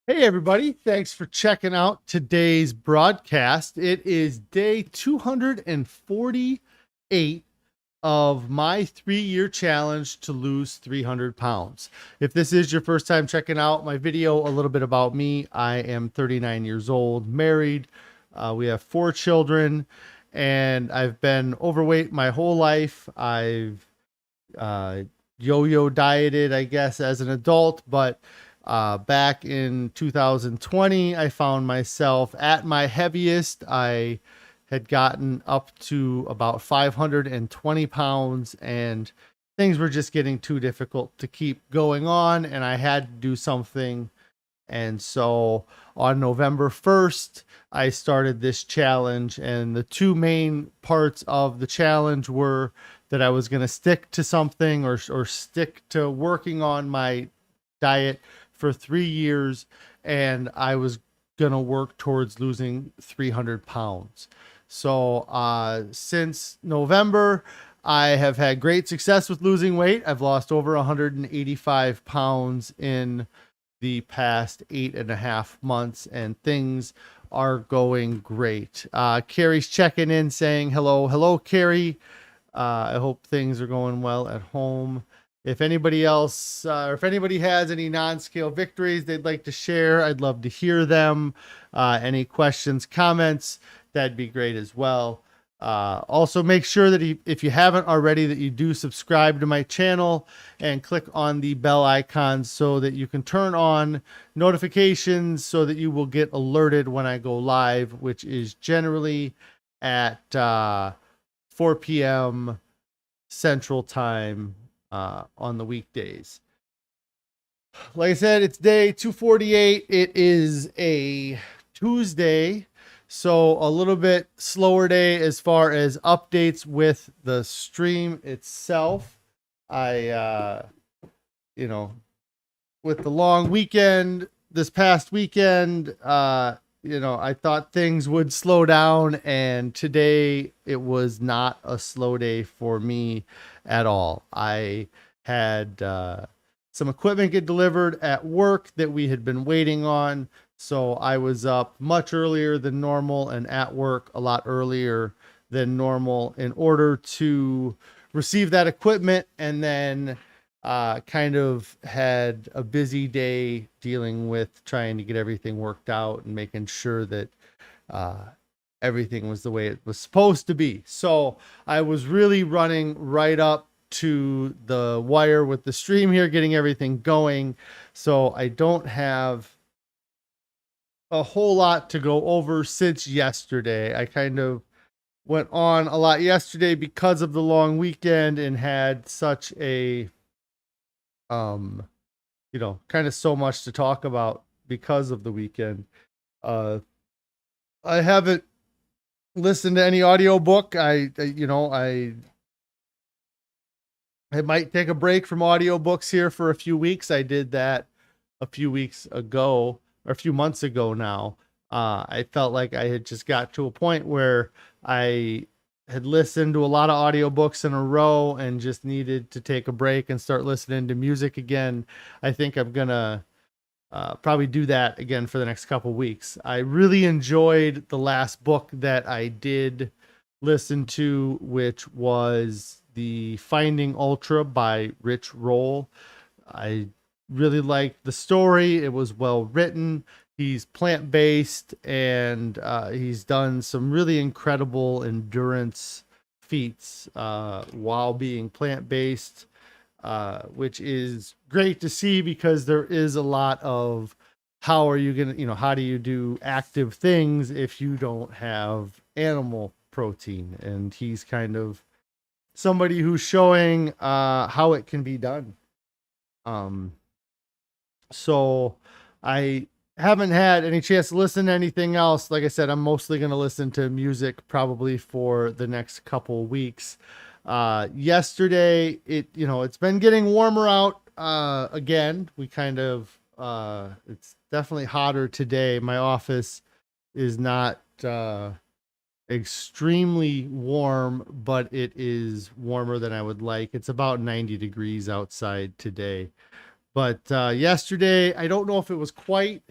Hey, everybody. Thanks for checking out today's broadcast. It is day 248 of my 3-year challenge to lose 300 pounds. If this is your first time checking out my video, a little bit about me. I am 39 years old, married. We have 4 children, and I've been overweight my whole life. I've yo-yo dieted, I guess, as an adult, but back in 2020, I found myself at my heaviest. I had gotten up to about 520 pounds, and things were just getting too difficult to keep going on, and I had to do something. And so on November 1st, I started this challenge, and the two main parts of the challenge were that I was going to stick to something or stick to working on my diet for 3 years, and I was going to work towards losing 300 pounds. So since November, I have had great success with losing weight. I've lost over 185 pounds in the past 8.5 months, and things are going great. Carrie's checking in saying hello. Hello, Carrie. I hope things are going well at home. If anybody else, or if anybody has any non-scale victories they'd like to share, I'd love to hear them. Any questions, comments, that'd be great as well. Also, make sure that if you haven't already, that you do subscribe to my channel and click on the bell icon so that you can turn on notifications so that you will get alerted when I go live, which is generally at 4 p.m. Central Time on the weekdays. Like I said, it's day 248. It is a Tuesday, so a little bit slower day as far as updates with the stream itself. I, with the long weekend this past weekend, I thought things would slow down, and today it was not a slow day for me at all. I had some equipment get delivered at work that we had been waiting on, so I was up much earlier than normal and at work a lot earlier than normal in order to receive that equipment, and then kind of had a busy day dealing with trying to get everything worked out and making sure that everything was the way it was supposed to be. So I was really running right up to the wire with the stream here, getting everything going. So I don't have a whole lot to go over since yesterday. I kind of went on a lot yesterday because of the long weekend and had such a kind of so much to talk about because of the weekend. I haven't listened to any audiobook. I might take a break from audiobooks here for a few weeks. I did that a few weeks ago, or a few months ago now. I felt like I had just got to a point where I had listened to a lot of audiobooks in a row and just needed to take a break and start listening to music again. I think I'm gonna probably do that again for the next couple weeks. I really enjoyed the last book that I did listen to, which was the Finding Ultra by Rich Roll. I really liked the story. It was well written. He's plant-based, and he's done some really incredible endurance feats while being plant-based, which is great to see because there is a lot of how are you going to, how do you do active things if you don't have animal protein? And he's kind of somebody who's showing how it can be done. So I haven't had any chance to listen to anything else. Like I said, I'm mostly going to listen to music probably for the next couple weeks. Yesterday, it's been getting warmer out again. We kind of, it's definitely hotter today. My office is not extremely warm, but it is warmer than I would like. It's about 90 degrees outside today. But yesterday, I don't know if it was quite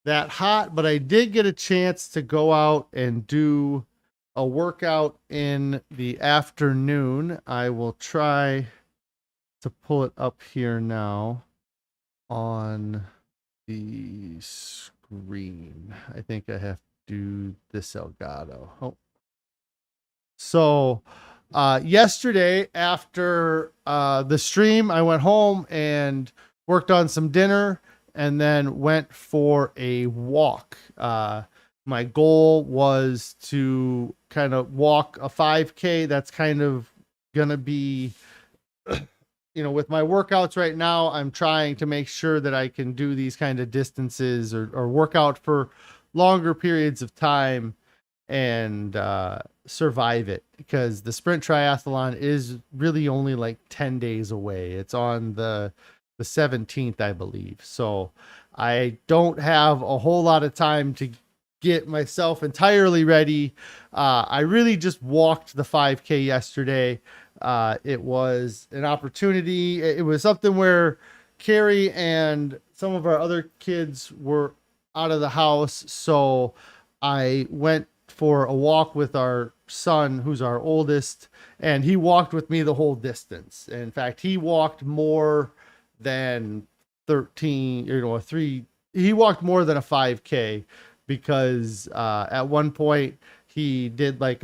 that hot, but I did get a chance to go out and do a workout in the afternoon. I will try to pull it up here now on the screen. I think I have to do this Elgato. Oh. So yesterday after the stream, I went home and worked on some dinner and then went for a walk. My goal was to kind of walk a 5K. That's kind of going to be, with my workouts right now, I'm trying to make sure that I can do these kind of distances or work out for longer periods of time and survive it, because the Sprint Triathlon is really only like 10 days away. It's on the 17th, I believe. So I don't have a whole lot of time to get myself entirely ready. I really just walked the 5K yesterday. It was an opportunity. It was something where Carrie and some of our other kids were out of the house. So I went for a walk with our son, who's our oldest, and he walked with me the whole distance. In fact, he walked more than 13, he walked more than a 5K, because at one point he did like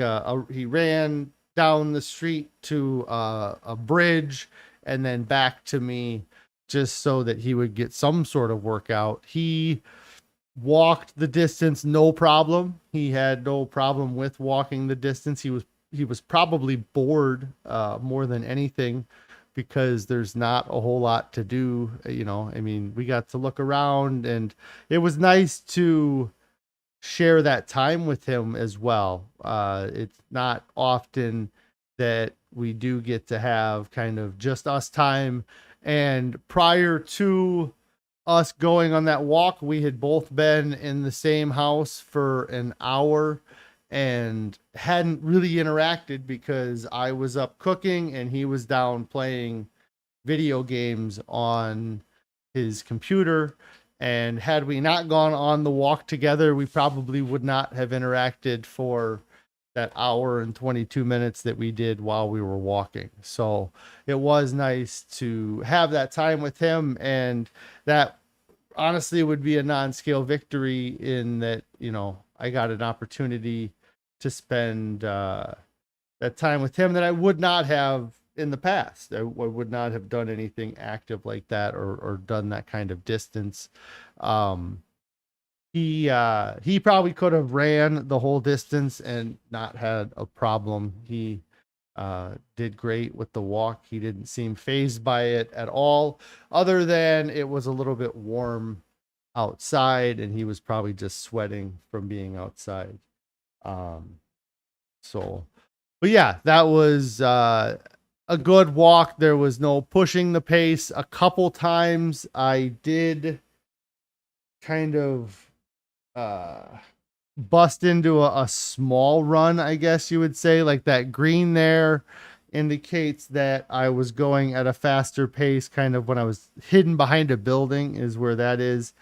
he ran down the street to a bridge and then back to me, just so that he would get some sort of workout. He walked the distance, no problem. He had no problem with walking the distance. He was probably bored more than anything, because there's not a whole lot to do. We got to look around, and it was nice to share that time with him as well. It's not often that we do get to have kind of just us time. And prior to us going on that walk, we had both been in the same house for an hour and hadn't really interacted, because I was up cooking and he was down playing video games on his computer. And had we not gone on the walk together, we probably would not have interacted for that hour and 22 minutes that we did while we were walking. So it was nice to have that time with him, and that honestly would be a non-scale victory, in that, I got an opportunity to spend that time with him that I would not have in the past. I would not have done anything active like that, or done that kind of distance. He probably could have ran the whole distance and not had a problem. He did great with the walk. He didn't seem fazed by it at all, other than it was a little bit warm outside and he was probably just sweating from being outside. But yeah, that was a good walk. There was no pushing the pace. A couple times I did kind of bust into a small run, I guess you would say. Like that green there indicates that I was going at a faster pace, kind of when I was hidden behind a building is where that is.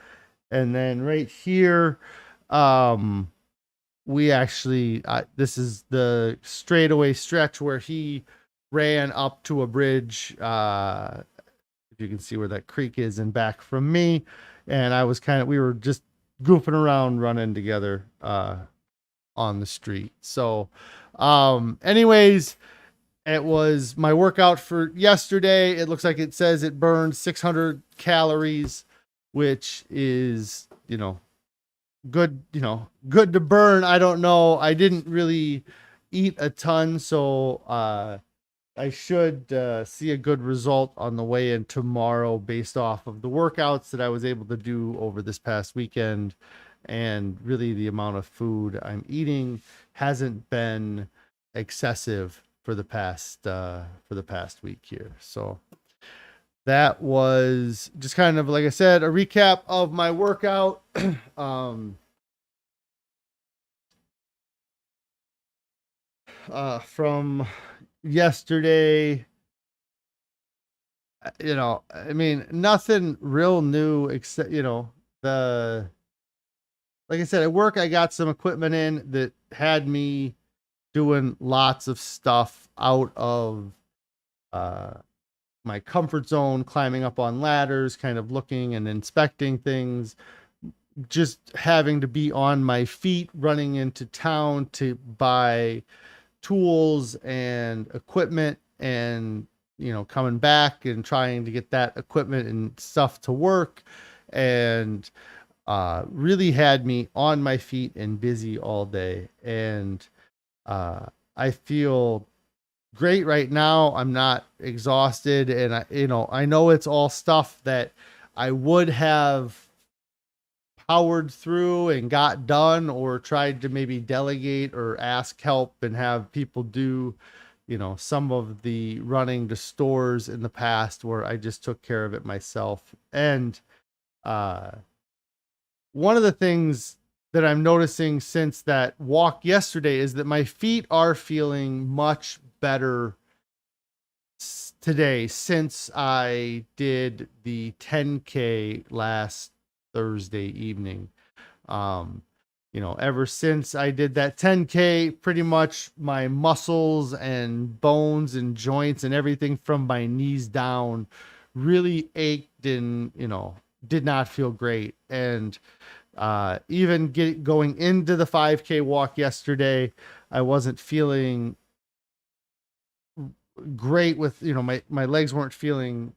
And then right here, we actually, this is the straightaway stretch where he ran up to a bridge. If you can see where that creek is, and back from me. And I was we were just goofing around, running together on the street. So anyways, it was my workout for yesterday. It looks like it says it burned 600 calories, which is, good, good to burn. I don't know. I didn't really eat a ton, so I should see a good result on the way in tomorrow based off of the workouts that I was able to do over this past weekend. And really the amount of food I'm eating hasn't been excessive for the past week here. So that was just kind of, like I said, a recap of my workout. From yesterday, nothing real new except, the like I said, at work, I got some equipment in that had me doing lots of stuff out of uh, my comfort zone, climbing up on ladders, kind of looking and inspecting things, just having to be on my feet, running into town to buy tools and equipment, and coming back and trying to get that equipment and stuff to work, and really had me on my feet and busy all day. And I feel great right now. I'm not exhausted, and I know it's all stuff that I would have powered through and got done, or tried to maybe delegate or ask help and have people do, some of the running to stores in the past, where I just took care of it myself. And uh, one of the things that I'm noticing since that walk yesterday is that my feet are feeling much better today, since I did the 10K last Thursday evening. Um, ever since I did that 10K, pretty much my muscles and bones and joints and everything from my knees down really ached, and, did not feel great. And even going into the 5K walk yesterday, I wasn't feeling great with, my legs weren't feeling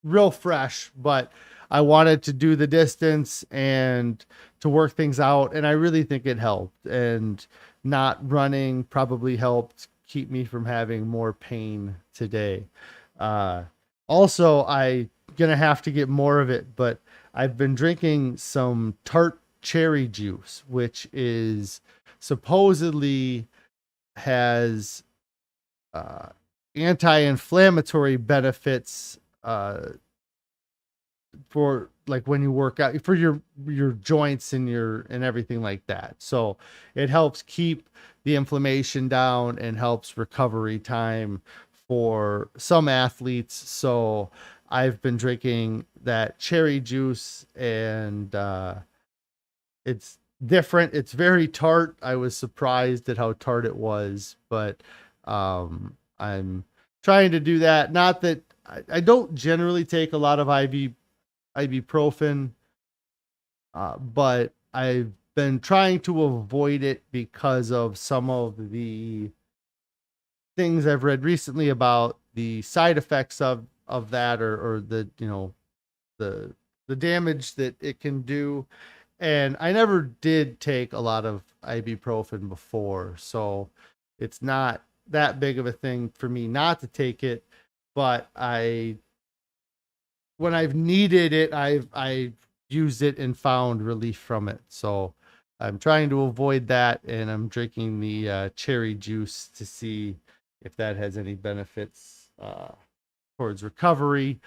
real fresh, but I wanted to do the distance and to work things out. And I really think it helped, and not running probably helped keep me from having more pain today. Uh, Also, I gonna have to get more of it, but I've been drinking some tart cherry juice, which is supposedly has uh, anti-inflammatory benefits, for like when you work out, for your joints and and everything like that. So it helps keep the inflammation down and helps recovery time for some athletes. So I've been drinking that cherry juice, and it's different. It's very tart. I was surprised at how tart it was, but I'm trying to do that. Not that I don't generally take a lot of ibuprofen, but I've been trying to avoid it because of some of the things I've read recently about the side effects of that, or the the damage that it can do. And I never did take a lot of ibuprofen before, so it's not that big of a thing for me not to take it. But when I've needed it, I used it and found relief from it. So I'm trying to avoid that, and I'm drinking the cherry juice to see if that has any benefits towards recovery.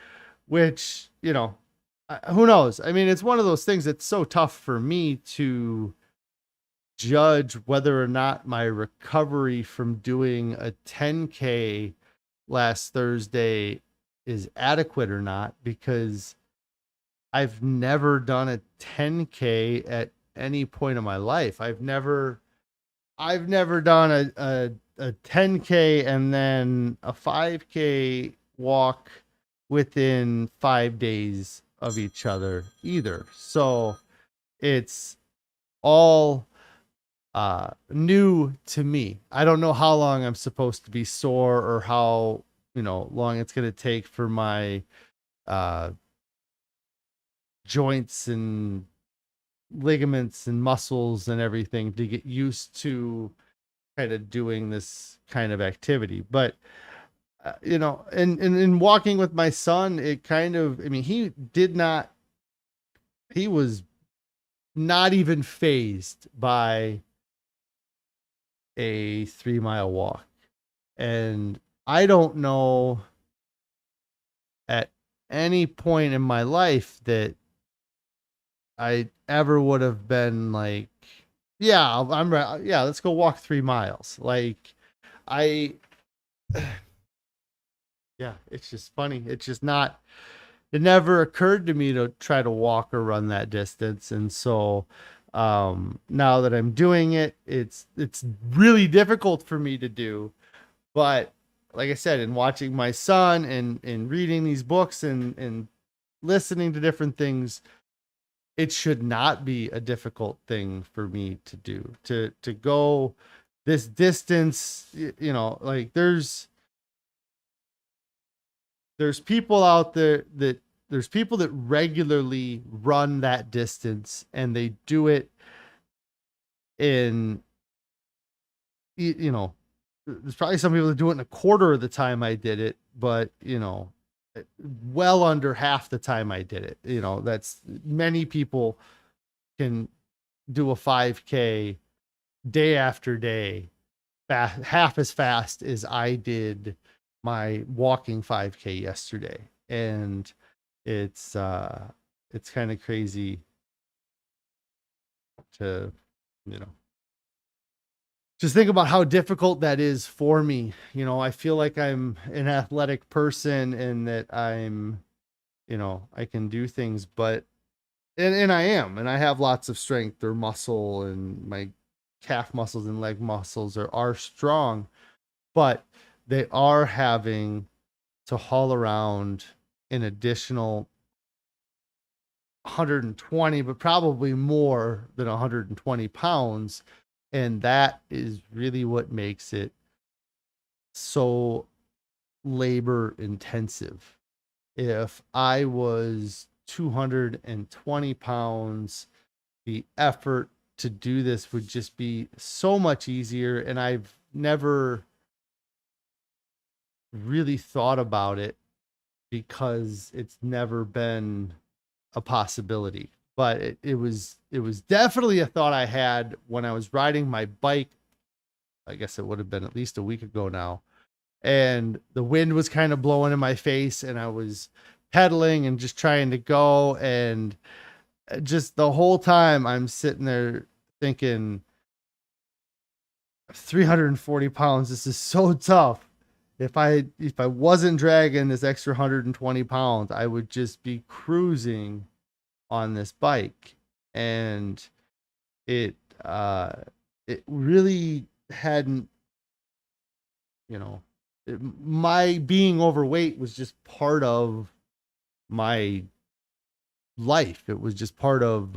Which, who knows? I mean, it's one of those things that's so tough for me to judge whether or not my recovery from doing a 10K last Thursday is adequate or not, because I've never done a 10K at any point in my life. I've never done a 10K and then a 5K walk within 5 days of each other either. So it's all new to me. I don't know how long I'm supposed to be sore, or how long it's going to take for my uh joints and ligaments and muscles and everything to get used to kind of doing this kind of activity. But and in walking with my son, it kind of, I mean, he was not even phased by a 3 mile walk. And I don't know at any point in my life that I ever would have been like, yeah, I'm right. Yeah, let's go walk 3 miles. Like, I, yeah, it's just funny. It's just not, it never occurred to me to try to walk or run that distance. And so Now that I'm doing it, it's really difficult for me to do. But like I said, in watching my son and reading these books and listening to different things, it should not be a difficult thing for me to do, to go this distance. Like there's people out there that there's people that regularly run that distance, and they do it in, there's probably some people that do it in a quarter of the time I did it, but well under half the time I did it. That's many people can do a 5K day after day, half as fast as I did my walking 5K yesterday. And it's kind of crazy to, you know, just think about how difficult that is for me. I feel like I'm an athletic person and that I can do things, but, and I am, and I have lots of strength or muscle, and my calf muscles and leg muscles are strong, but they are having to haul around an additional 120, but probably more than 120 pounds. And that is really what makes it so labor intensive. If I was 220 pounds, the effort to do this would just be so much easier. And I've never really thought about it because it's never been a possibility. But it was definitely a thought I had when I was riding my bike. I guess it would have been at least a week ago now. And the wind was kind of blowing in my face, and I was pedaling and just trying to go. And just the whole time I'm sitting there thinking, 340 pounds, this is so tough. If I wasn't dragging this extra 120 pounds, I would just be cruising on this bike. And it really hadn't, my being overweight was just part of my life. It was just part of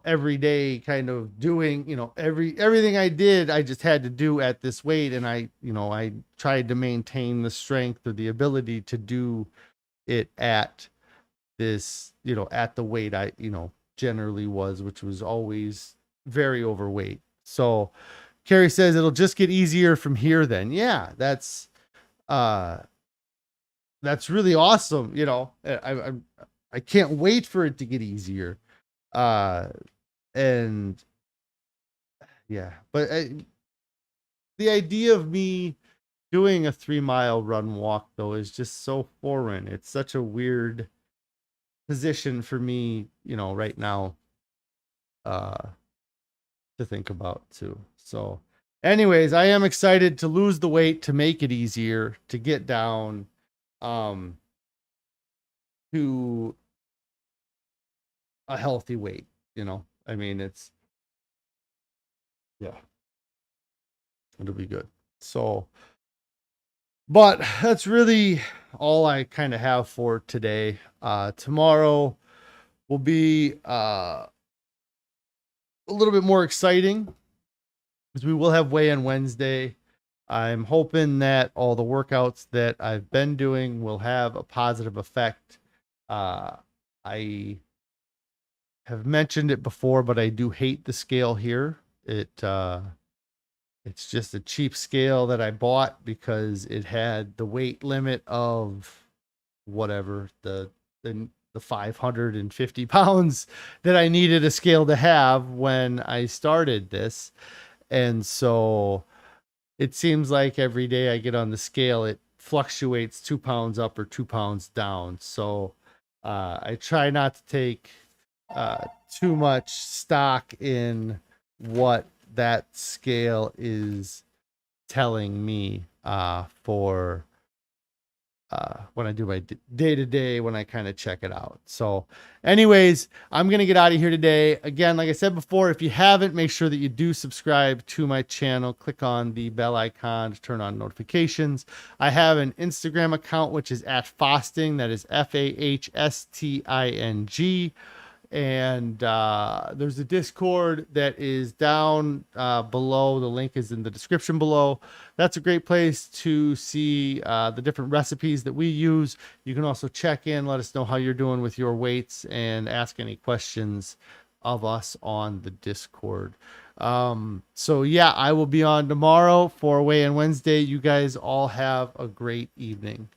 everyday kind of doing, everything I did, I just had to do at this weight. And I tried to maintain the strength or the ability to do it at this, at the weight I, generally was, which was always very overweight. So Carrie says it'll just get easier from here then. Yeah, that's really awesome. I can't wait for it to get easier. And yeah, but the idea of me doing a 3-mile run walk though is just so foreign. It's such a weird position for me, right now, to think about too. So anyways, I am excited to lose the weight, to make it easier, to get down, to a healthy weight, I mean, yeah, it'll be good. So, but that's really all I kind of have for today. Tomorrow will be a little bit more exciting because we will have weigh-in Wednesday. I'm hoping that all the workouts that I've been doing will have a positive effect. I have mentioned it before, but I do hate the scale here. It's just a cheap scale that I bought because it had the weight limit of whatever, the 550 pounds that I needed a scale to have when I started this. And so it seems like every day I get on the scale, it fluctuates 2 pounds up or 2 pounds down. So I try not to take too much stock in what that scale is telling me for when I do my day to day, when I kind of check it out. So anyways, I'm going to get out of here today. Again, like I said before, if you haven't, make sure that you do subscribe to my channel. Click on the bell icon to turn on notifications. I have an Instagram account, which is @Fasting. That is FAHSTING. And there's a Discord that is down below. The link is in the description below. That's a great place to see the different recipes that we use. You can also check in, let us know how you're doing with your weights, and ask any questions of us on the Discord. So yeah, I will be on tomorrow for Weigh In Wednesday. You guys all have a great evening.